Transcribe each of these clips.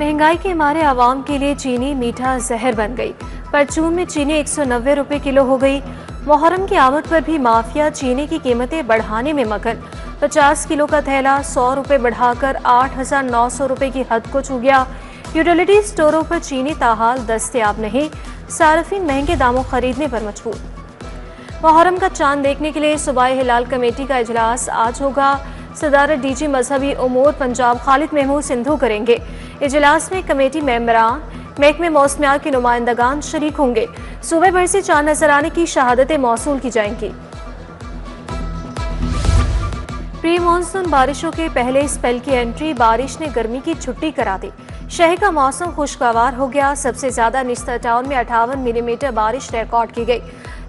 महंगाई के मारे आवाम के लिए चीनी मीठा जहर बन गई। परचून में चीनी 190 रुपए किलो हो गई। मुहर्रम की आमद पर भी माफिया चीनी की कीमतें बढ़ाने में मगन। 50 किलो का थैला 100 रुपए बढ़ाकर 8,900 रुपए की हद को छू गया। यूटिलिटी स्टोरों पर चीनी ताहाल दस्तयाब नहीं, सार्फिन महंगे दामों खरीदने पर मजबूर। मुहर्रम का चांद देखने के लिए सूबाई हिलाल कमेटी का इजलास आज होगा। सदारत डीजी मजहबी उमूर पंजाब खालिद महमूद सिंधु करेंगे। इजलास में कमेटी मेंबरान, महकमे मौसमियात के नुमाइंदगान शरीक होंगे। सूबे भर से चांद नजर आने की शहादतें मौसूल की जाएंगी। प्री मानसून बारिशों के पहले स्पेल की एंट्री, बारिश ने गर्मी की छुट्टी करा दी। शहर का मौसम खुशगवार हो गया। सबसे ज्यादा निस्तर टाउन में 58 मिलीमीटर बारिश रिकॉर्ड की गई।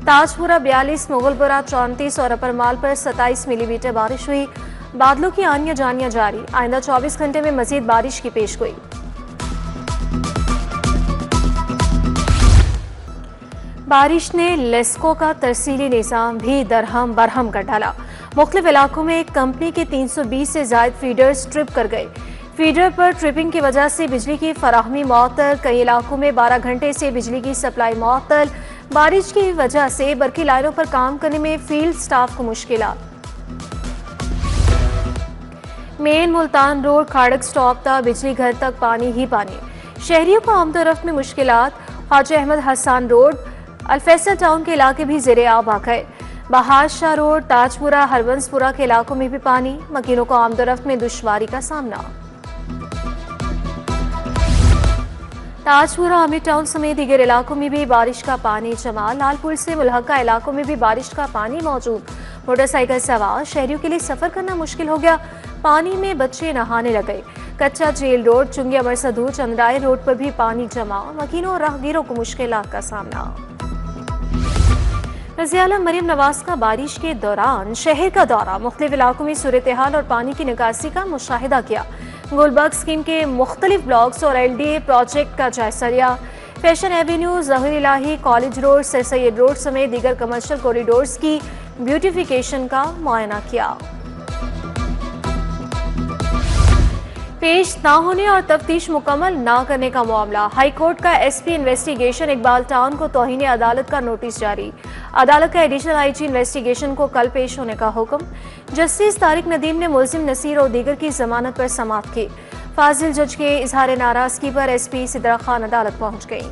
ताजपुरा 42, मुगलपुरा 34 और अपर माल पर 27 मिलीमीटर बारिश हुई। बादलों की आनियां जानियां जारी, आइंदा 24 घंटे में मजीद बारिश की पेशगोई। बारिश ने लेस्को का तरसीली निज़ाम भी दरहम बरहम कर डाला। मुख्तलिफ इलाकों में कंपनी के 320 से ज्यादा फीडर्स ट्रिप कर गए। फीडर पर ट्रिपिंग की वजह से बिजली की फराहमी मअतल। कई इलाकों में 12 घंटे से बिजली की सप्लाई मअतल। बारिश की वजह से बरकी लाइनों पर काम करने में फील्ड स्टाफ को मुश्किलात। मेन मुल्तान रोड खाड़क स्टॉप तक बिजली घर तक पानी ही पानी। शहरियों को आमदोरफ्त में मुश्किलात। ख्वाजा अहमद हसन रोड, अल्फैसल टाउन के इलाके भी ज़ेरे आब आ गए। बहार शाह रोड, ताजपुरा, हरबंसपुरा के इलाकों में भी पानी। मकीनों को आमदोरफ्त में दुश्वारी का सामना। ताजपुरा, आमिर टाउन समेत दीगर इलाकों में भी बारिश का पानी जमा। लालपुर से मुल्हका इलाकों में भी बारिश का पानी मौजूद। मोटरसाइकिल सवार शहरियों के लिए सफर करना मुश्किल हो गया। पानी में बच्चे नहाने लगे। कच्चा जेल रोड, चुंगी अमरसदू, चंद्राई रोड पर भी पानी जमा। मकीनों और राहगीरों को मुश्किलात का सामना। वज़ीर आला मरियम नवाज का बारिश के दौरान शहर का दौरा, मुख्तलिफ इलाकों में सूरत हाल और पानी की निकासी का मुशाहिदा किया। गुलबर्ग स्कीम के मुख्तलिफ ब्लॉक्स और LDA प्रोजेक्ट का जायजा लिया। Fashion avenue, Zaheer Elahi, college road, sir Syed road समेत दीगर कमर्शियल कॉरिडोर्स की ब्यूटिफिकेशन का मुआयना किया। पेश ना होने और तफ्तीश मुकम्मल ना करने का मामला। हाई कोर्ट का SP इन्वेस्टिगेशन इकबाल टाउन को तौहीन अदालत का नोटिस जारी। अदालत का एडिशनल IG इन्वेस्टिगेशन को कल पेश होने का हुक्म। जस्टिस तारिक नदीम ने मुल्जिम नसीर और दीगर की जमानत पर समाअत की। फाजिल जज के इजहार नाराजगी पर SP सिद्रा खान अदालत पहुंच गई।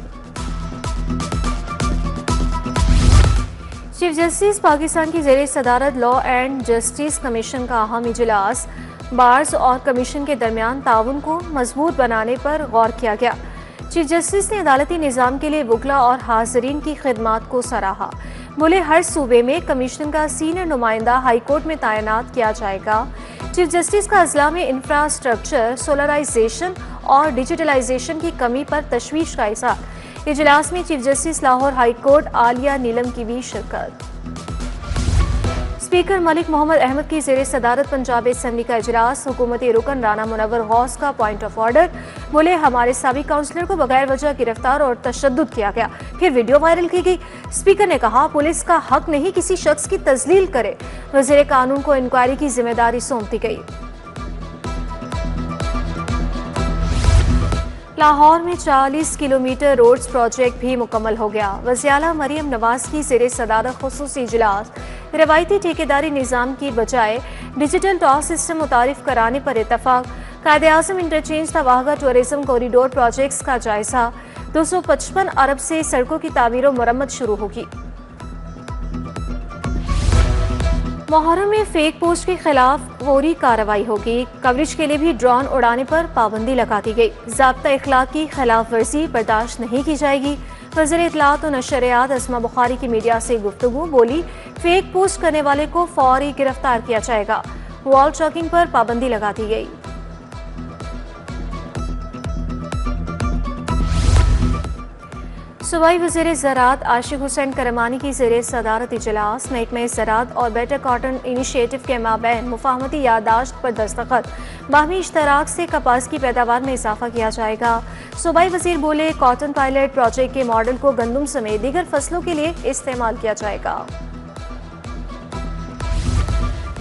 चीफ जस्टिस पाकिस्तान की ज़ेरे सदारत लॉ एंड जस्टिस कमीशन का अहम इजलास। बार्स और कमीशन के दरमियान ताउन को मजबूत बनाने पर गौर किया गया। चीफ जस्टिस ने अदालती निज़ाम के लिए वकला और हाज़रीन की खिदमात को सराहा। बोले, हर सूबे में कमीशन का सीनियर नुमाइंदा हाई कोर्ट में तैनात किया जाएगा। चीफ जस्टिस का अजला में इंफ्रास्ट्रक्चर, सोलराइजेशन और डिजिटलाइजेशन की कमी पर तशवीश का इज़हार। इजलास में chief justice Lahore high court Aaliya Neelum की भी शिरकत। स्पीकर मलिक मोहम्मद अहमद की ज़ेरे सदारत पंजाब असेंबली का इजलास। हुकूमती रुकन राना मुनव्वर गौस का पॉइंट ऑफ ऑर्डर। बोले, हमारे साबिक काउंसलर को बगैर वजह गिरफ्तार और तशद्दुद किया गया, फिर वीडियो वायरल की गई। स्पीकर ने कहा, पुलिस का हक नहीं किसी शख्स की तजलील करे। वज़ीर कानून को इंक्वायरी की जिम्मेदारी सौंप दी गई। लाहौर में 40 किलोमीटर रोड्स प्रोजेक्ट भी मुकम्मल हो गया। वज़ीर आला मरियम नवाज की ज़ेरे सदारत खुसूसी इजलास। रवायती ठेकेदारी निज़ाम की बजाय डिजिटल टॉल सिस्टम मुतारिफ कराने पर इत्तफाक। कायद-ए-आज़म इंटरचेंज तवाहगा टूरिज्म कॉरिडोर प्रोजेक्ट्स का जायजा। 255 अरब से सड़कों की तामीर और मरम्मत शुरू होगी। मुहर्रम में फेक पोस्ट के खिलाफ फौरी कार्रवाई होगी। कवरेज के लिए भी ड्रोन उड़ाने पर पाबंदी लगा दी गई। ज़ाब्ता इखलाक की खिलाफ वर्जी बर्दाश्त नहीं की जाएगी। वज़ीर इत्तलात और नशरियात अस्मा बुखारी की मीडिया से गुफ्तगू। बोली, फेक पोस्ट करने वाले को फौरी गिरफ्तार किया जाएगा। वॉल चॉकिंग पर पाबंदी लगा दी गई। सूबाई वज़ीर ज़राअत आशिक हुसैन करमानी की ज़ेरे सदारत इजलास। महकमे ज़राअत और बेटर कॉटन इनिशिएटिव के माबैन मुफाहमती यादाश्त पर दस्तखत। बाहमी इश्तराक से कपास की पैदावार में इजाफा किया जाएगा। सूबाई वज़ीर बोले, कॉटन पायलट प्रोजेक्ट के मॉडल को गंदम समेत दीगर फसलों के लिए इस्तेमाल किया जाएगा।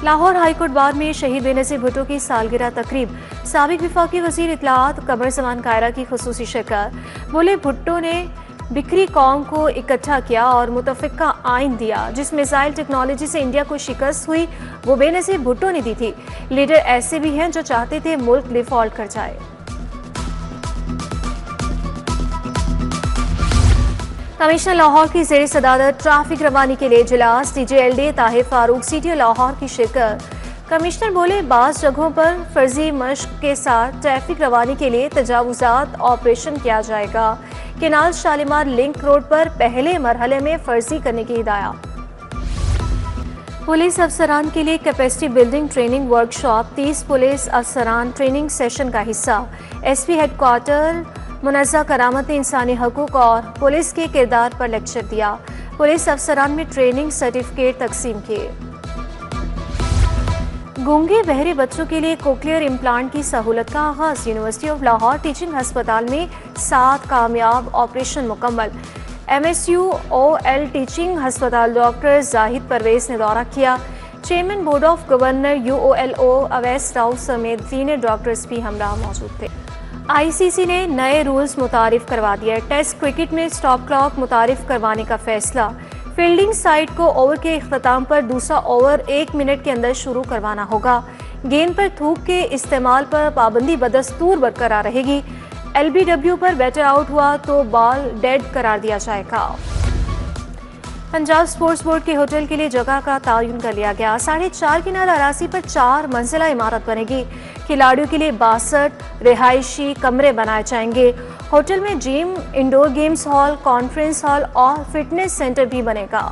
लाहौर हाईकोर्ट बार में शहीद बेनज़ीर भुट्टो की सालगिरह तकरीब, साबिक वफाकी वज़ीर इत्तलाआत कमर ज़मान कायरा की खुसूसी शिरकत। बोले भुट्टो ने बिखरी कौम को इकट्ठा किया और मुतफ़िक़ा आइन दिया। जिस मिसाइल टेक्नोलॉजी से इंडिया को शिकस्त हुई वो बेनज़ीर भुट्टो ने दी थी। लीडर ऐसे भी हैं जो चाहते थे मुल्क डिफ़ॉल्ट कर जाए। कमिश्नर लाहौर की ज़ेर सदारत ट्रैफिक रवानी के लिए इजलास, DGLD ताहिर फारूक CTO लाहौर की शिरकत। कमिश्नर बोले बाज़ जगहों पर फर्जी मश्क के साथ ट्रैफिक रवानी के लिए तजावुजात ऑपरेशन किया जाएगा। केनाल शालीमार लिंक रोड पर पहले मरहले में फर्जी करने की हिदायत। पुलिस अफसरान के लिए capacity building training workshop, 30 police अफसरान ट्रेनिंग सेशन का हिस्सा। SP हेडक्वार्टर मुनज़्ज़ा करामत ने इंसानी हकूक़ और पुलिस के किरदार पर लेक्चर दिया। पुलिस अफसरान में ट्रेनिंग सर्टिफिकेट तकसीम किए। गूंगे बहरे बच्चों के लिए कोक्लियर इम्प्लांट की सहूलत का आगाज़। यूनिवर्सिटी ऑफ लाहौर टीचिंग हस्पताल में 7 कामयाब ऑपरेशन मुकम्मल। MSUOL टीचिंग हस्पताल डॉक्टर जाहिद परवेज ने दौरा किया। Chairman board of governor UOLO Awais Raut समेत सीनियर डॉक्टर्स भी हमरा मौजूद थे। ICC ने नए रूल्स मुतारिफ करवा दिए। टेस्ट क्रिकेट में स्टॉप क्लॉक मुतारिफ करवाने का फैसला। फील्डिंग साइड को ओवर के इख्तिताम पर दूसरा ओवर 1 मिनट के अंदर शुरू करवाना होगा। गेंद पर थूक के इस्तेमाल पर पाबंदी बदस्तूर बरकरार रहेगी। LBW पर बैटर आउट हुआ तो बॉल डेड करार दिया जाएगा। पंजाब स्पोर्ट्स बोर्ड के होटल के लिए जगह का तयन कर लिया गया। 4.5 किनाल अरासी पर 4 मंजिला इमारत बनेगी। खिलाड़ियों के लिए 62 रिहायशी कमरे बनाए जाएंगे। होटल में gym, indoor games hall, conference hall और फिटनेस सेंटर भी बनेगा।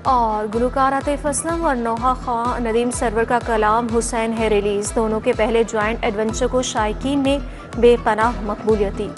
और गुलकार आतिफ असलम और नोहा खान नदीम सरवर का कलाम हुसैन है रिलीज। दोनों के पहले ज्वाइंट एडवेंचर को शायकीन ने बेपनाह मकबूलियत दी।